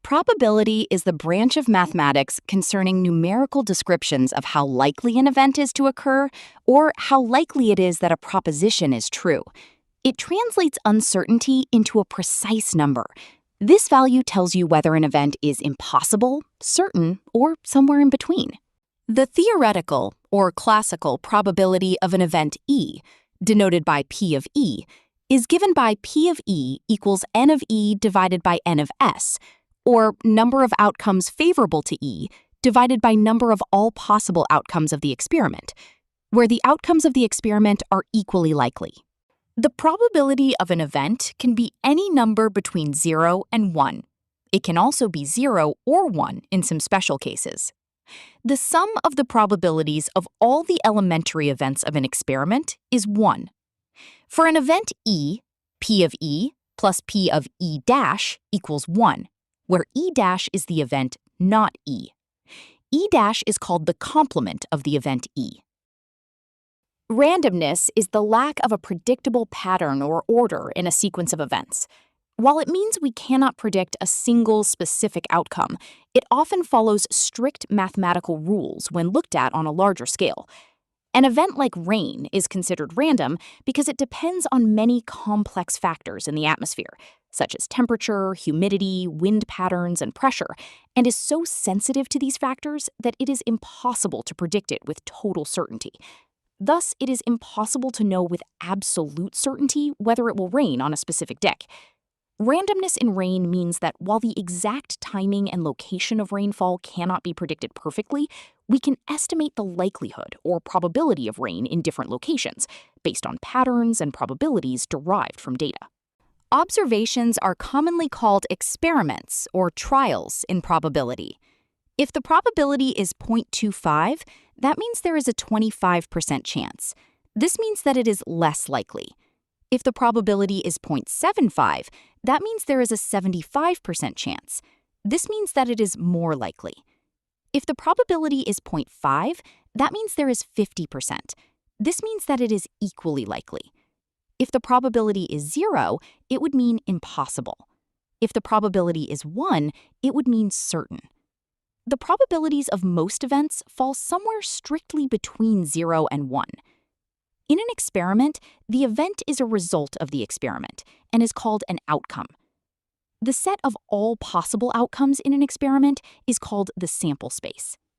Probability is the branch of mathematics concerning numerical descriptions of how likely an event is to occur or how likely it is that a proposition is true. It translates uncertainty into a precise number. This value tells you whether an event is impossible, certain, or somewhere in between. The theoretical or classical probability of an event E, denoted by P of E, is given by P of E equals N of E divided by N of S, or number of outcomes favorable to E divided by number of all possible outcomes of the experiment, where the outcomes of the experiment are equally likely. The probability of an event can be any number between 0 and 1. It can also be 0 or 1 in some special cases. The sum of the probabilities of all the elementary events of an experiment is 1. For an event E, P of E plus P of E dash equals 1, where E dash is the event, not E. E dash is called the complement of the event E. Randomness is the lack of a predictable pattern or order in a sequence of events. While it means we cannot predict a single specific outcome, it often follows strict mathematical rules when looked at on a larger scale. An event like rain is considered random because it depends on many complex factors in the atmosphere, such as temperature, humidity, wind patterns, and pressure, and is so sensitive to these factors that it is impossible to predict it with total certainty. Thus, it is impossible to know with absolute certainty whether it will rain on a specific day. Randomness in rain means that while the exact timing and location of rainfall cannot be predicted perfectly, we can estimate the likelihood or probability of rain in different locations based on patterns and probabilities derived from data. Observations are commonly called experiments or trials in probability. If the probability is 0.25, that means there is a 25% chance. This means that it is less likely. If the probability is 0.75, that means there is a 75% chance. This means that it is more likely. If the probability is 0.5, that means there is 50%. This means that it is equally likely. If the probability is 0, it would mean impossible. If the probability is 1, it would mean certain. The probabilities of most events fall somewhere strictly between 0 and 1. In an experiment, the event is a result of the experiment and is called an outcome. The set of all possible outcomes in an experiment is called the sample space.